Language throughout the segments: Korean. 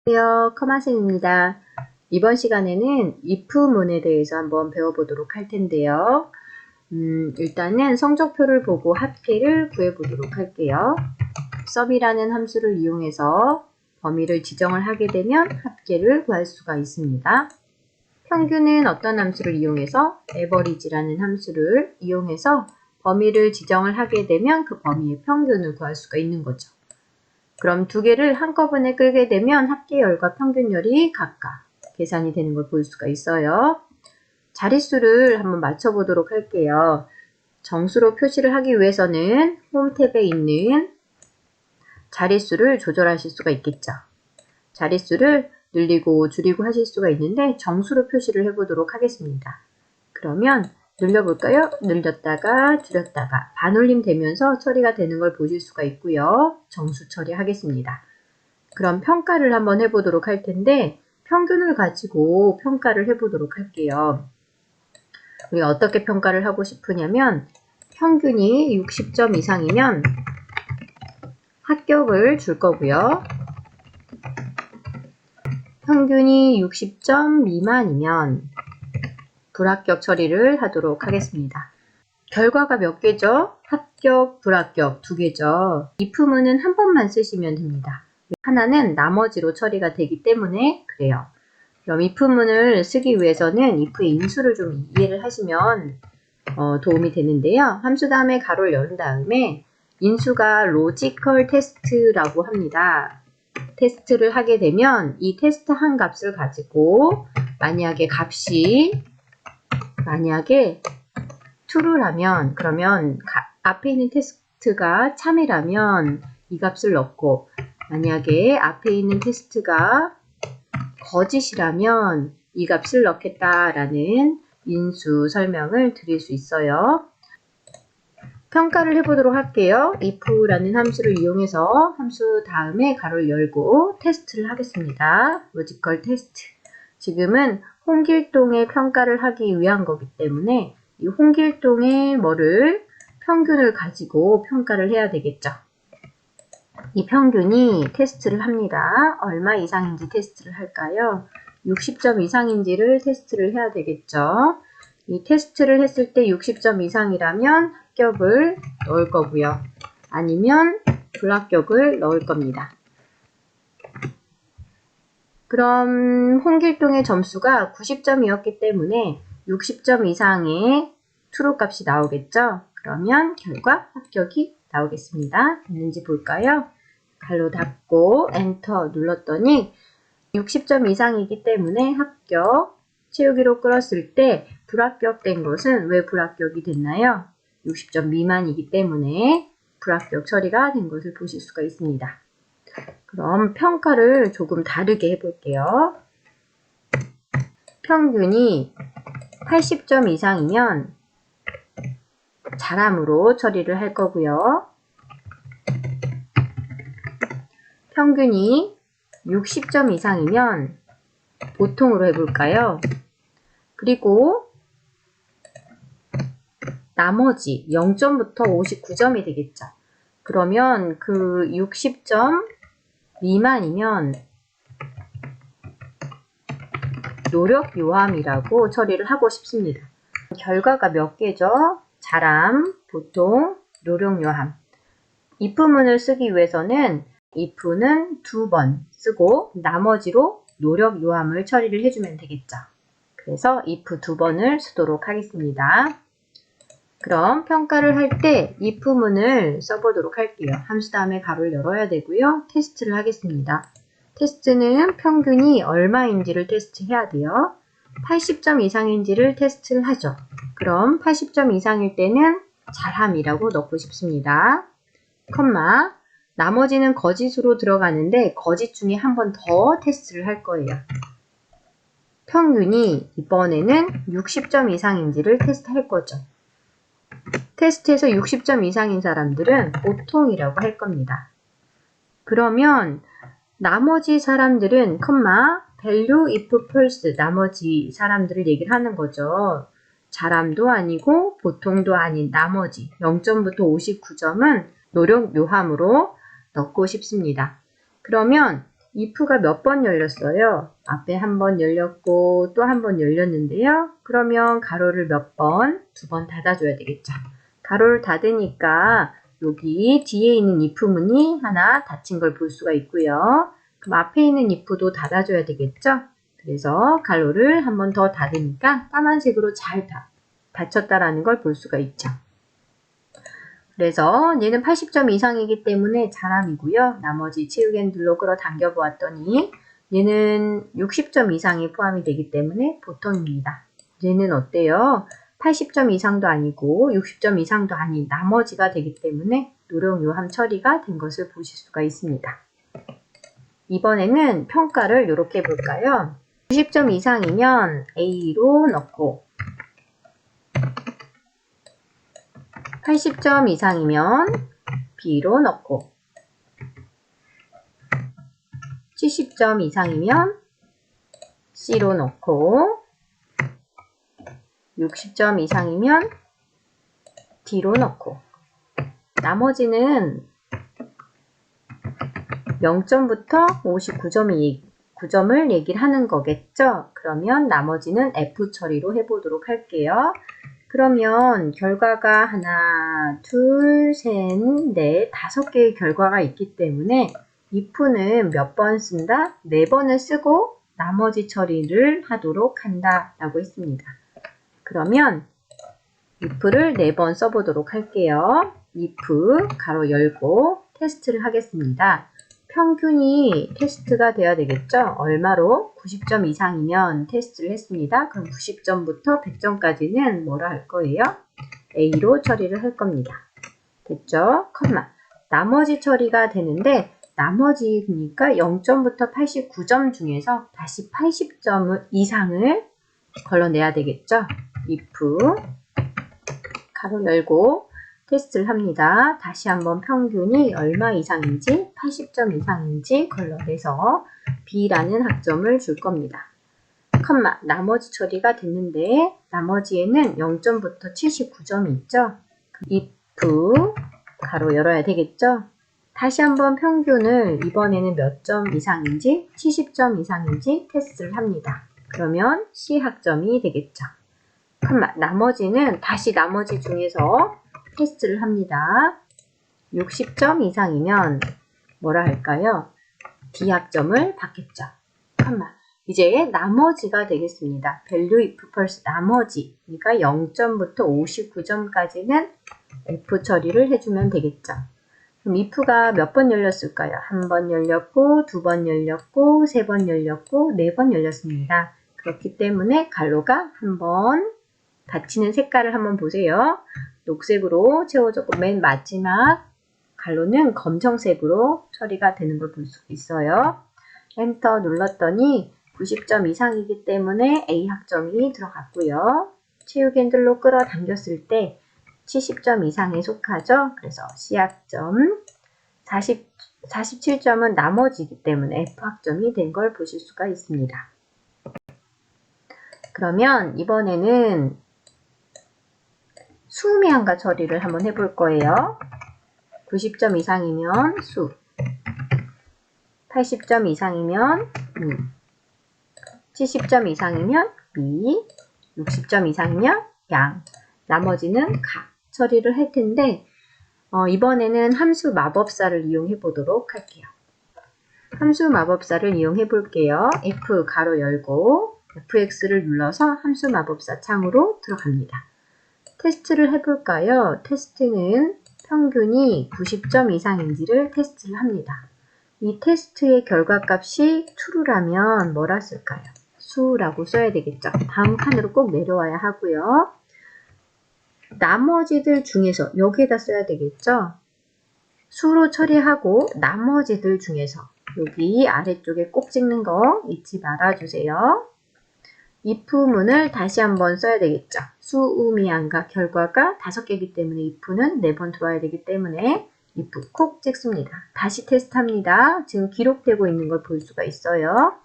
안녕하세요. 커마쌤입니다. 이번 시간에는 if문에 대해서 한번 배워보도록 할 텐데요. 일단은 성적표를 보고 합계를 구해보도록 할게요. sub이라는 함수를 이용해서 범위를 지정을 하게 되면 합계를 구할 수가 있습니다. 평균은 어떤 함수를 이용해서 average라는 함수를 이용해서 범위를 지정을 하게 되면 그 범위의 평균을 구할 수가 있는 거죠. 그럼 두 개를 한꺼번에 끌게 되면 합계열과 평균열이 각각 계산이 되는 걸 볼 수가 있어요. 자릿수를 한번 맞춰보도록 할게요. 정수로 표시를 하기 위해서는 홈 탭에 있는 자릿수를 조절하실 수가 있겠죠. 자릿수를 늘리고 줄이고 하실 수가 있는데 정수로 표시를 해보도록 하겠습니다. 그러면 늘려볼까요? 늘렸다가 줄였다가 반올림 되면서 처리가 되는 걸 보실 수가 있고요. 정수 처리하겠습니다. 그럼 평가를 한번 해보도록 할 텐데 평균을 가지고 평가를 해보도록 할게요. 우리가 어떻게 평가를 하고 싶으냐면 평균이 60점 이상이면 합격을 줄 거고요. 평균이 60점 미만이면 불합격 처리를 하도록 하겠습니다. 결과가 몇 개죠? 합격, 불합격 두 개죠. if문은 한 번만 쓰시면 됩니다. 하나는 나머지로 처리가 되기 때문에 그래요. 그럼 if문을 쓰기 위해서는 if의 인수를 좀 이해를 하시면 도움이 되는데요. 함수 다음에 가로를 열은 다음에 인수가 로지컬 테스트라고 합니다. 테스트를 하게 되면 이 테스트 한 값을 가지고 만약에 true라면 그러면 앞에 있는 테스트가 참이라면 이 값을 넣고 만약에 앞에 있는 테스트가 거짓이라면 이 값을 넣겠다라는 인수 설명을 드릴 수 있어요. 평가를 해보도록 할게요. if라는 함수를 이용해서 함수 다음에 가로를 열고 테스트를 하겠습니다. 로지컬 테스트. 지금은 홍길동의 평가를 하기 위한 거기 때문에 이 홍길동의 평균을 가지고 평가를 해야 되겠죠. 이 평균이 테스트를 합니다. 얼마 이상인지 테스트를 할까요? 60점 이상인지를 테스트를 해야 되겠죠. 이 테스트를 했을 때 60점 이상이라면 합격을 넣을 거고요. 아니면 불합격을 넣을 겁니다. 그럼 홍길동의 점수가 90점이었기 때문에 60점 이상의 true 값이 나오겠죠? 그러면 결과 합격이 나오겠습니다. 됐는지 볼까요? 가로 닫고 엔터 눌렀더니 60점 이상이기 때문에 합격, 채우기로 끌었을 때 불합격된 것은 왜 불합격이 됐나요? 60점 미만이기 때문에 불합격 처리가 된 것을 보실 수가 있습니다. 그럼 평가를 조금 다르게 해볼게요. 평균이 80점 이상이면 잘함으로 처리를 할 거고요. 평균이 60점 이상이면 보통으로 해볼까요? 그리고 나머지 0점부터 59점이 되겠죠. 그러면 그 60점 미만이면 노력 요함이라고 처리를 하고 싶습니다. 결과가 몇 개죠? 잘함, 보통, 노력 요함. if문을 쓰기 위해서는 if는 2번 쓰고 나머지로 노력 요함을 처리를 해주면 되겠죠. 그래서 if 2번을 쓰도록 하겠습니다. 그럼 평가를 할 때 if문을 써보도록 할게요. 함수 다음에 가로를 열어야 되고요. 테스트를 하겠습니다. 테스트는 평균이 얼마인지를 테스트해야 돼요. 80점 이상인지를 테스트를 하죠. 그럼 80점 이상일 때는 잘함이라고 넣고 싶습니다. 컴마 나머지는 거짓으로 들어가는데 거짓 중에 한 번 더 테스트를 할 거예요. 평균이 이번에는 60점 이상인지를 테스트할 거죠. 테스트에서 60점 이상인 사람들은 보통이라고 할 겁니다. 그러면 나머지 사람들은 value if false 나머지 사람들을 얘기를 하는 거죠. 잘함도 아니고 보통도 아닌 나머지 0점부터 59점은 노력 요함으로 넣고 싶습니다. 그러면 if가 몇 번 열렸어요? 앞에 한 번 열렸고 또 한 번 열렸는데요. 그러면 가로를 몇 번? 2번 닫아줘야 되겠죠. 가로를 닫으니까 여기 뒤에 있는 if 문이 하나 닫힌 걸 볼 수가 있고요. 그럼 앞에 있는 if도 닫아줘야 되겠죠. 그래서 가로를 한 번 더 닫으니까 까만색으로 잘 닫혔다라는 걸 볼 수가 있죠. 그래서 얘는 80점 이상이기 때문에 잘함이고요. 나머지 치우겐들로 끌어당겨 보았더니 얘는 60점 이상이 포함이 되기 때문에 보통입니다. 얘는 어때요? 80점 이상도 아니고 60점 이상도 아닌 나머지가 되기 때문에 노령요함 처리가 된 것을 보실 수가 있습니다. 이번에는 평가를 이렇게 볼까요? 90점 이상이면 A로 넣고 80점 이상이면 B로 넣고 70점 이상이면 C로 넣고 60점 이상이면 D로 넣고 나머지는 0점부터 59점을 얘기를 하는 거겠죠? 그러면 나머지는 F 처리로 해보도록 할게요. 그러면 결과가 하나, 둘, 셋, 넷, 5개의 결과가 있기 때문에 if는 몇 번 쓴다? 4번을 쓰고 나머지 처리를 하도록 한다 라고 했습니다. 그러면 if를 4번 써보도록 할게요. if 가로 열고 테스트를 하겠습니다. 평균이 테스트가 돼야 되겠죠? 얼마로? 90점 이상이면 테스트를 했습니다. 그럼 90점부터 100점까지는 뭐라 할 거예요? A로 처리를 할 겁니다. 됐죠? 컴마. 나머지 처리가 되는데 나머지니까 0점부터 89점 중에서 다시 80점 이상을 걸러내야 되겠죠? if 가로 열고 테스트를 합니다. 다시 한번 평균이 얼마 이상인지 80점 이상인지 걸러내서 B라는 학점을 줄 겁니다. 컴마 나머지 처리가 됐는데 나머지에는 0점부터 79점이 있죠. if 가로 열어야 되겠죠. 다시 한번 평균을 이번에는 몇 점 이상인지 70점 이상인지 테스트를 합니다. 그러면 C 학점이 되겠죠. 컴마 나머지는 다시 나머지 중에서 테스트를 합니다. 60점 이상이면 뭐라 할까요? D 학점을 받겠죠. 컴마 이제 나머지가 되겠습니다. value if first 나머지 그러니까 0점부터 59점까지는 F 처리를 해주면 되겠죠. 그럼 if가 몇 번 열렸을까요? 한 번 열렸고, 2번 열렸고, 3번 열렸고, 4번 열렸습니다. 그렇기 때문에 가로가 한번 닫히는 색깔을 한번 보세요. 녹색으로 채워졌고 맨 마지막 가로는 검정색으로 처리가 되는 걸 볼 수 있어요. 엔터 눌렀더니 90점 이상이기 때문에 A 학점이 들어갔고요. 치우겐들로 끌어당겼을 때 70점 이상에 속하죠. 그래서 C 학점, 47점은 나머지이기 때문에 F 학점이 된 걸 보실 수가 있습니다. 그러면 이번에는 수미항가 처리를 한번 해볼 거예요. 90점 이상이면 수, 80점 이상이면 70점 이상이면 미, 60점 이상이면 양, 나머지는 가 처리를 할 텐데 이번에는 함수 마법사를 이용해 보도록 할게요. 함수 마법사를 이용해 볼게요. F 가로 열고 fx를 눌러서 함수 마법사 창으로 들어갑니다. 테스트를 해볼까요? 테스트는 평균이 90점 이상인지를 테스트를 합니다. 이 테스트의 결과값이 true라면 뭐라 쓸까요? 수라고 써야 되겠죠. 다음 칸으로 꼭 내려와야 하고요. 나머지들 중에서 여기에다 써야 되겠죠. 수로 처리하고 나머지들 중에서 여기 아래쪽에 꼭 찍는 거 잊지 말아주세요. if문을 다시 한번 써야 되겠죠. 수우미안가 결과가 5개이기 때문에 if는 4번 들어와야 되기 때문에 if 콕 찍습니다. 다시 테스트합니다. 지금 기록되고 있는 걸 볼 수가 있어요.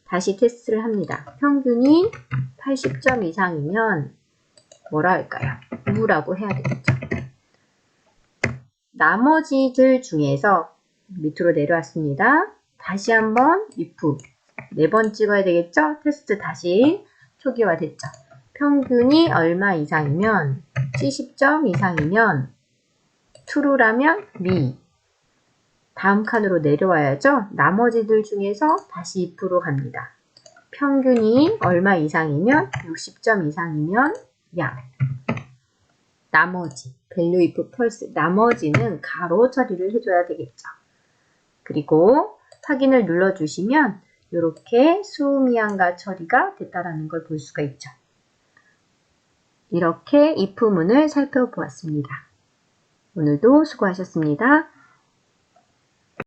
다시 테스트를 합니다. 평균이 80점 이상이면 뭐라 할까요? 우라고 해야 되겠죠. 나머지들 중에서 밑으로 내려왔습니다. 다시 한번 if 4번 찍어야 되겠죠? 테스트 다시 초기화 됐죠? 평균이 얼마 이상이면 70점 이상이면 true라면 me 다음 칸으로 내려와야죠? 나머지들 중에서 다시 if로 갑니다. 평균이 얼마 이상이면 60점 이상이면 야 나머지 value if false 나머지는 가로 처리를 해줘야 되겠죠. 그리고 확인을 눌러주시면 이렇게 수미양가 처리가 됐다라는 걸 볼 수가 있죠. 이렇게 if문을 살펴보았습니다. 오늘도 수고하셨습니다.